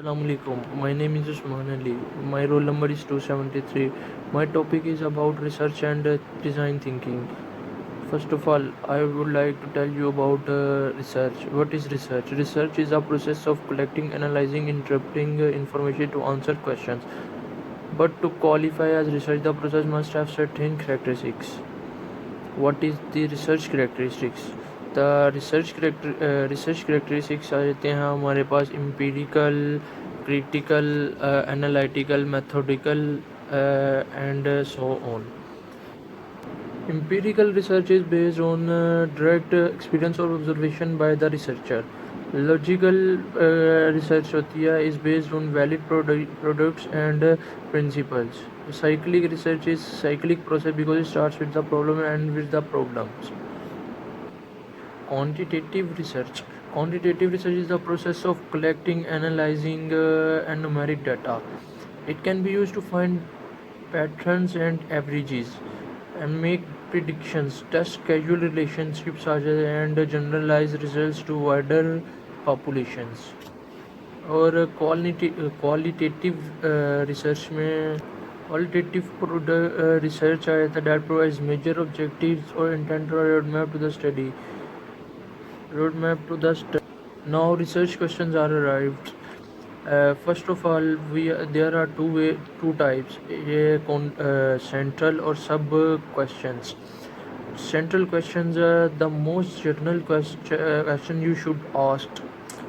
Assalamu alaikum. My name is Usman Ali. My roll number is 273. My topic is about research and design thinking. First of all, I would like to tell you about research. What is research? Research is a process of collecting, analyzing, interpreting information to answer questions. But to qualify as research, the process must have certain characteristics. What is the research characteristics? The research characteristics आ जाते हैं हमारे पास empirical, critical, analytical, methodical, and so on. Empirical research is based on direct experience or observation by the researcher. Logical research होती है is based on valid products and principles. Cyclic research is cyclic process because it starts with the problem and with the problems. Quantitative research. Quantitative research is the process of collecting, analyzing, and numeric data. It can be used to find patterns and averages and make predictions, test causal relationships, and generalize results to wider populations. और qualitative research में qualitative research आया था that provides major objectives or intent or roadmap to the study. Now research questions are arrived. First of all, there are two types, central or sub questions. Central questions are the most general question you should ask.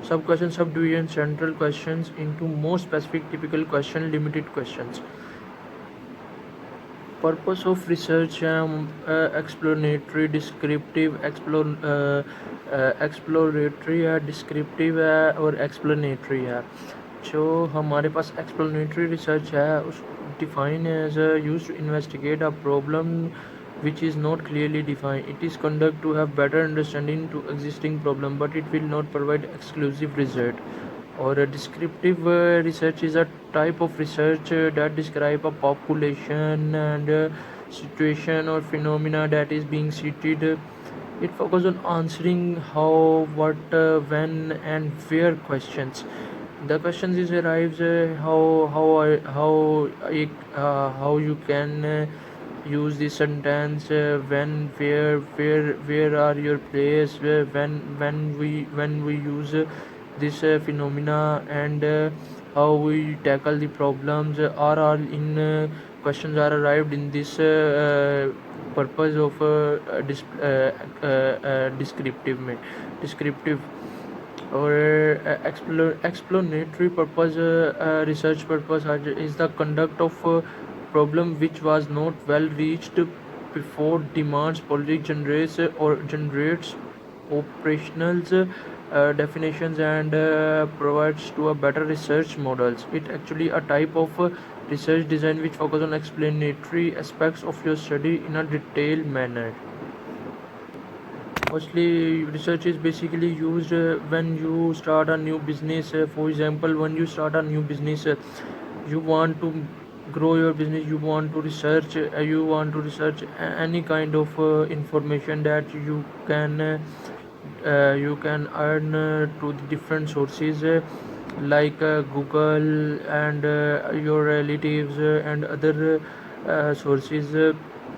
Sub questions subdivision central questions into more specific typical question limited questions. Purpose of research explanatory, descriptive, exploratory है, descriptive है और explanatory है. जो हमारे पास explanatory research है उस define as used to investigate a problem which is not clearly defined. It is conducted to have better understanding to existing problem, but it will not provide exclusive result. Or a descriptive research is a type of research that describe a population and situation or phenomena that is being studied. It focuses on answering how, what, when, and where questions. The questions is arrives how you can use this sentence, when, where are your place, when we use this phenomena, and how we tackle the problems are all in questions are arrived in this purpose of descriptive or explanatory purpose. Research purpose is the conduct of problem which was not well reached before, demands policy, generates operational definitions, and provides to a better research models. It actually a type of research design which focus on explanatory aspects of your study in a detailed manner. Mostly research is basically used when you start a new business. For example, when you start a new business, you want to grow your business, you want to research any kind of information that you can earn to the different sources, like Google and your relatives and other sources.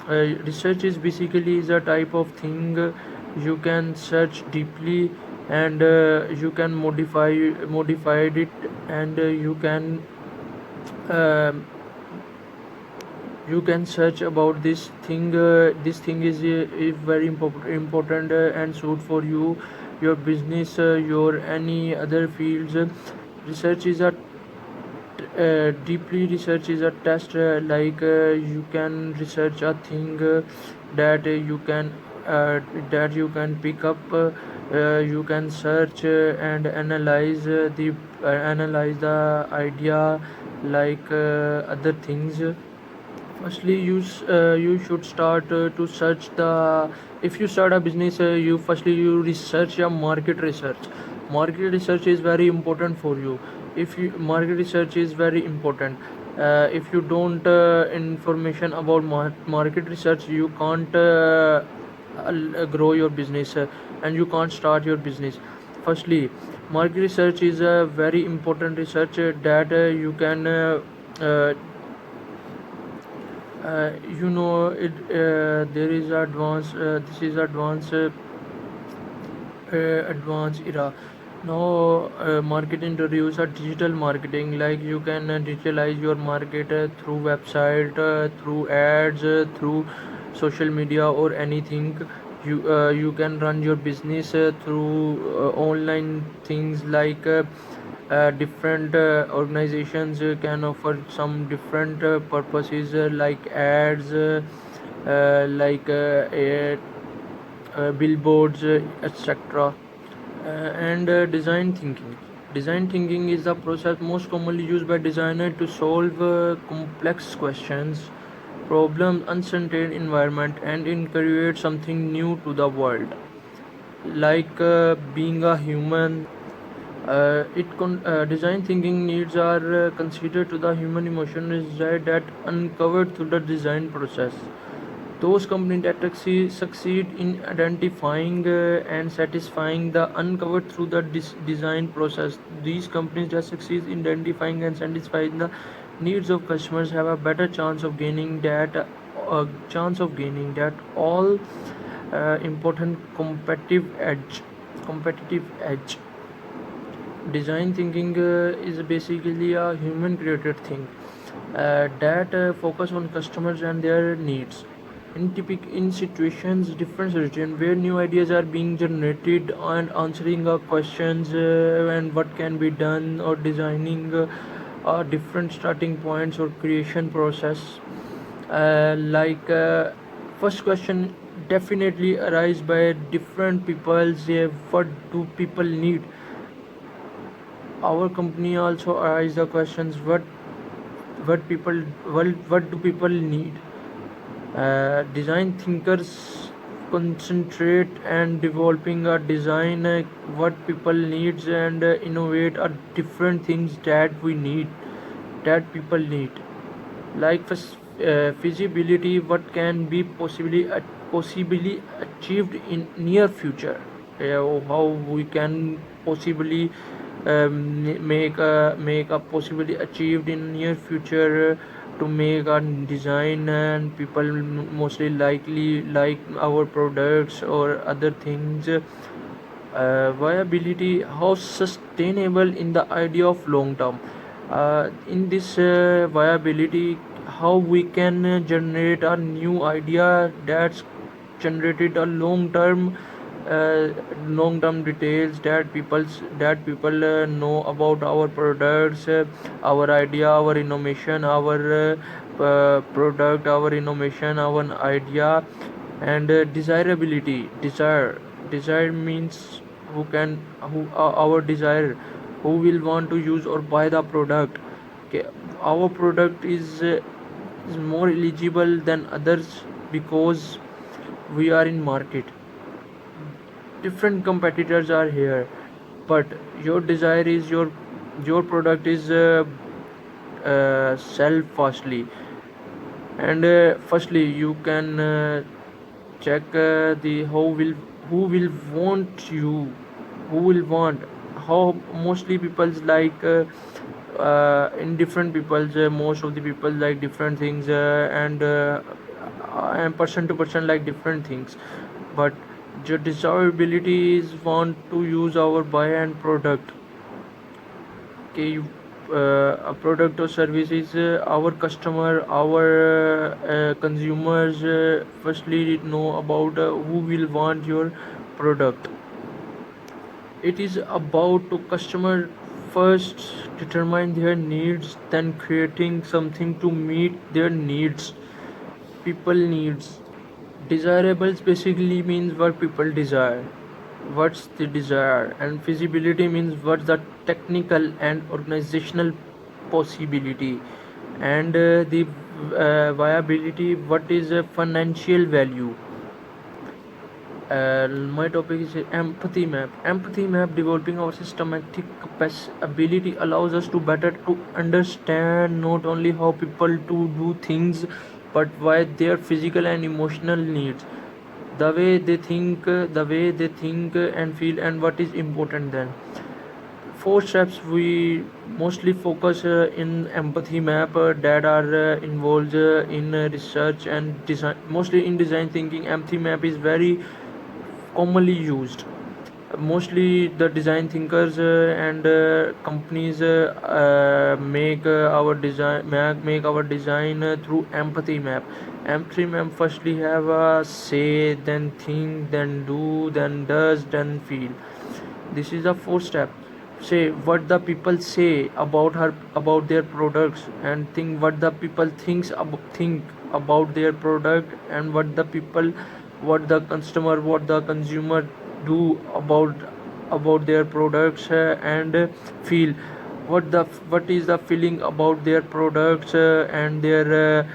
Research is basically is a type of thing you can search deeply, and you can modify it, and you can search about this thing. This thing is very important and suit for you, your business, your any other fields. Research is a deeply research is a test, like you can research a thing that you can pick up. You can search and analyze the idea, like other things. Firstly, you should start to search the. If you start a business, you research your market research. Market research is very important for you. If you market research is very important. If you don't information about market research, you can't grow your business, and you can't start your business. Firstly, Market research is a very important research that you can uh, you know it there is advanced this is advanced era now. Market introduce a digital marketing, like you can digitalize your market through website, through ads, through social media or anything. You can run your business through online things, like different organizations can offer some different purposes, like ads, billboards, etc. And design thinking. Design thinking is the process most commonly used by designer to solve complex questions, problems, uncertain environment, and in create something new to the world. Like being a human, design thinking needs are considered to the human emotion reside that uncovered through the design process. Those companies that succeed in identifying and satisfying the uncovered through the design process. These companies that succeed in identifying and satisfying the needs of customers have a better chance of gaining that all important competitive edge. Design thinking is basically a human created thing that focus on customers and their needs. In situations different situation where new ideas are being generated and answering questions and what can be done, or designing different starting points or creation process. Like first question definitely arise by different people, say what do people need. Our company also arise the questions what people what do people need. Design thinkers concentrate and developing a design what people needs and innovate are different things that people need. Like feasibility, what can be possibly achieved in near future. How we can possibly make a possibly achieved in near future to make a design and people mostly likely like our products or other things. Viability, how sustainable in the idea of long term. In this viability, how we can generate a new idea that's generated a uh, long term details that people know about our products, our idea, our innovation, our product, our innovation, our idea. And desire means our desire, who will want to use or buy the product. Okay, our product is more eligible than others because we are in market. Different competitors are here, but your desire is your product is sell fastly. And firstly you can check the who will want you, who will want, how mostly people's like in different people's most of the people like different things, and person to person like different things. But your desirability is want to use our buy and product. Okay, a product or service is our customer, our consumers firstly know about who will want your product. It is about to customer first determine their needs, then creating something to meet their needs. People needs. Desirables basically means what people desire, what's the desire. And feasibility means what's the technical and organizational possibility. And the viability, what is a financial value. My topic is empathy map. Empathy map, developing our systematic ability allows us to better to understand not only how people to do things, but why their physical and emotional needs, the way they think and feel, and what is important then. four steps we mostly focus in empathy map that are involved in research and design, mostly in design thinking. Empathy map is very commonly used. Mostly the design thinkers and companies make our design make our design through empathy map. Empathy map firstly have a say, then think, then do, then does, then feel. This is the fourth step. Say what the people say about her, about their products, and think what the people think about their product, and what the customer, what the consumer do about their products, and feel what is the feeling about their products, and their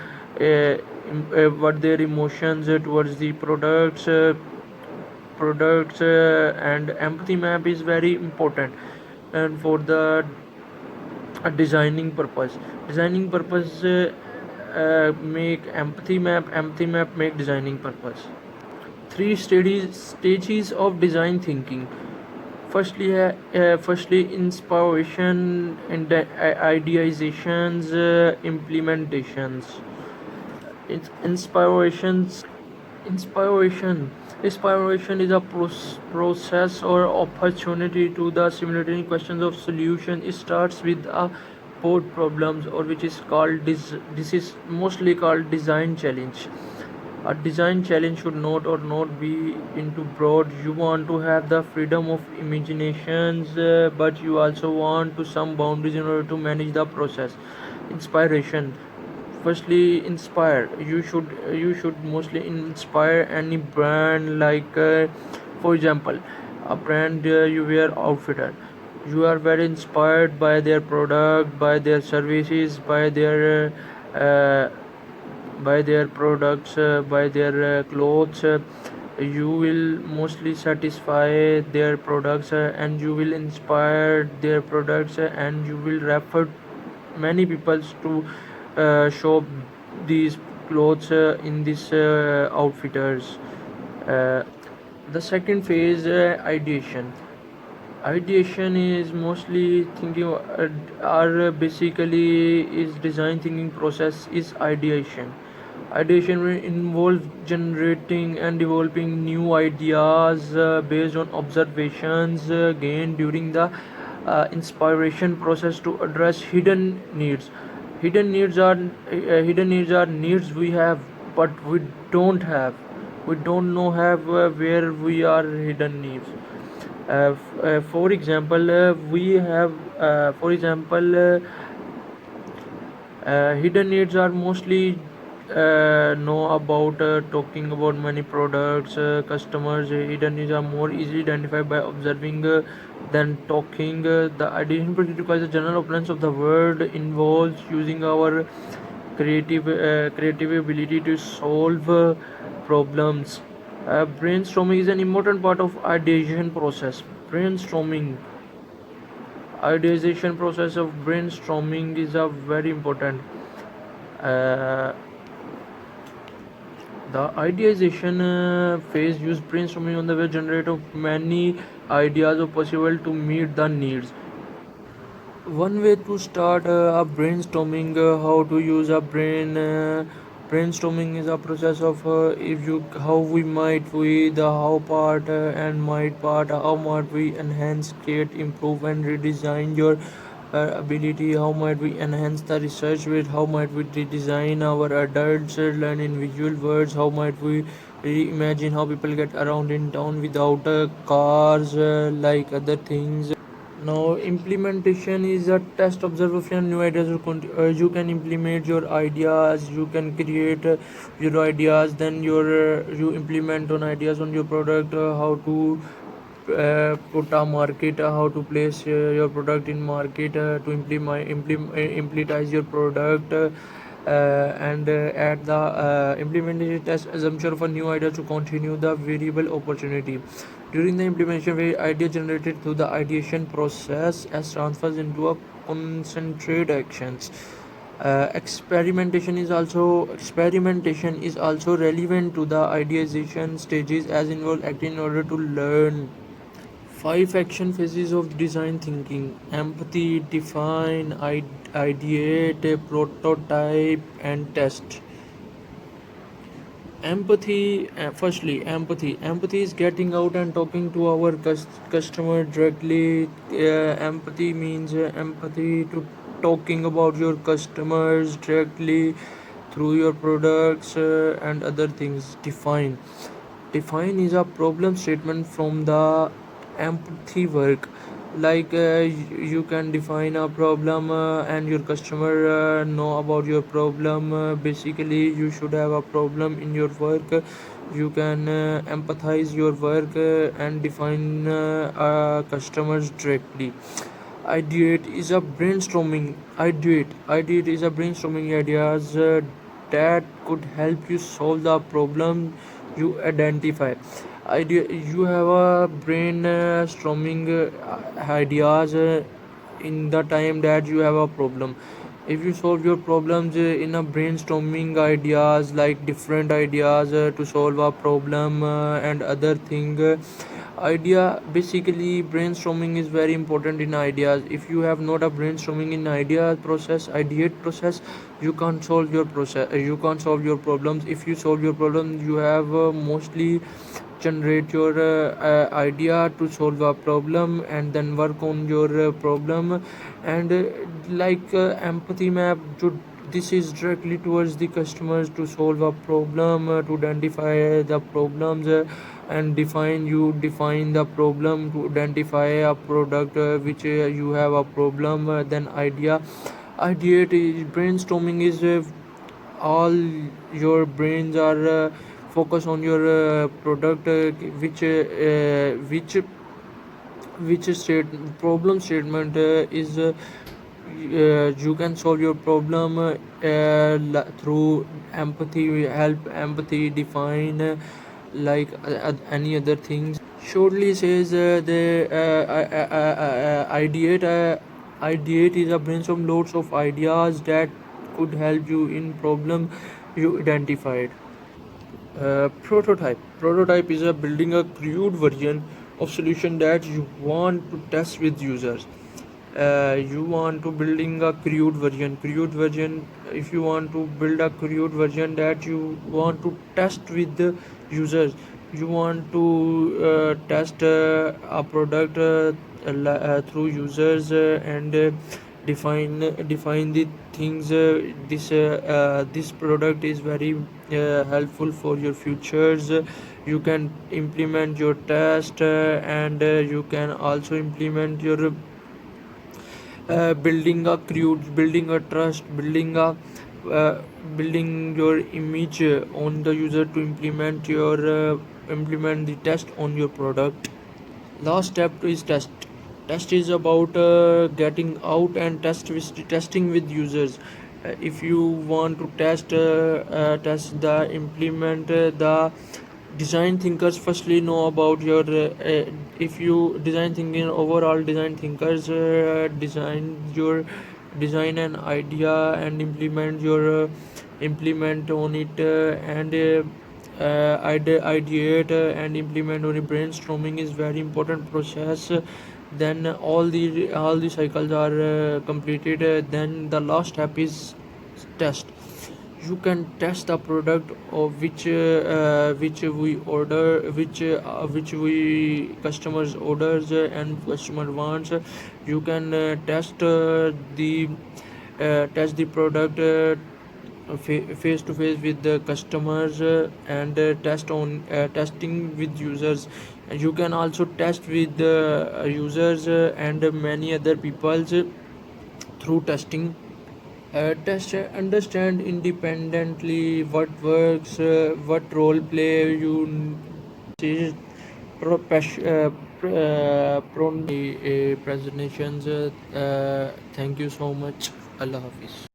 what their emotions towards the products, and empathy map is very important. And for the designing purpose, make empathy map make designing purpose. Three stages of design thinking. Firstly inspiration, and ideations, implementations. It's inspiration inspiration is a process or opportunity to the simultaneous questions of solution. It starts with a board problems, or which is called this is mostly called design challenge. A design challenge should not be into broad. You want to have the freedom of imaginations, but you also want to some boundaries in order to manage the process. Inspiration. Firstly, inspire. You should mostly inspire any brand, like for example, a brand, you wear outfitter. You are very inspired by their product, by their services, uh, by their products, by their clothes. You will mostly satisfy their products, and you will inspire their products, and you will refer many people to shop these clothes in these outfitters. Uh, the second phase, ideation is mostly thinking, or basically is design thinking process is ideation. Ideation will involve generating and developing new ideas based on observations gained during the inspiration process to address hidden needs. Hidden needs are needs we have, but we don't have. We don't know have where we are hidden needs. For example, we have for example hidden needs are mostly know about talking about many products, customers. Hidden needs are more easily identified by observing than talking. The ideation process requires a general awareness of the world, involves using our creative ability to solve problems. Brainstorming is an important part of ideation process. Ideation process of brainstorming is a very important. uh, the ideation phase use brainstorming on the way generate of many ideas of possible to meet the needs. One way to start a brainstorming, how to use a brainstorming is a process of if you how we might we the how part and might part, how might we enhance, create, improve, and redesign your ability. How might we enhance the research with, how might we redesign our adults learn in visual words, how might we reimagine how people get around in town without cars, like other things. Now, implementation is a test observation new ideas. You can implement your ideas. You can create your ideas. Then you implement on ideas on your product. How to put a market. How to place your product in market. To implementize your product. And at the implementation test assumption of a new idea to continue the variable opportunity. During the implementation, where idea generated through the ideation process as transfers into a concentrate actions. Experimentation is also relevant to the ideation stages as involve acting in order to learn. Five action phases of design thinking: empathy, define, ideate, prototype, and test. Empathy, firstly, empathy is getting out and talking to our customer directly. Empathy means empathy to talking about your customers directly through your products and other things. Define is a problem statement from the empathy work. Like you can define a problem and your customer know about your problem. Basically, you should have a problem in your work. You can empathize your work and define customers directly. Ideate is a brainstorming ideas that could help you solve the problem you identify. You have a brain storming ideas in the time that you have a problem. If you solve your problems in a brainstorming ideas, like different ideas to solve a problem and other thing. Idea, basically brainstorming is very important in ideas. If you have not a brainstorming in idea process, ideate process, you can't solve your process, you can't solve your problems. If you solve your problem, you have mostly generate your idea to solve a problem and then work on your problem. And like empathy map this is directly towards the customers to solve a problem, to identify the problems and define the problem, to identify a product which you have a problem. Then ideate is brainstorming is all your brains are focus on your product which state problem statement is you can solve your problem through empathy, help empathy define any other things. Shortly says the ideate is a brainstorm loads of ideas that could help you in problem you identified. Prototype is a building a crude version of solution that you want to test with users. You want to building a crude version. If you want to build a crude version that you want to test with the users, you want to test a product through users and define the things. This product is very helpful for your futures. You can implement your test and you can also implement your building a trust, uh, building your image on the user to implement the test on your product. Last step is test. Test is about getting out and testing with users. If you want to test the implement the design thinkers firstly know about your if you design thinking overall design thinkers design your design an idea and implement on it and ideate and implement on it. Brainstorming is very important process. Then all the cycles are completed. Then the last step is test. You can test the product of which we order, which we customers orders and customer wants. You can test the product face to face with the customers and testing with users. You can also test with the users and many other peoples through testing. Test understand independently what works, what role play you see. Presentations. Thank you so much. Allah Hafiz.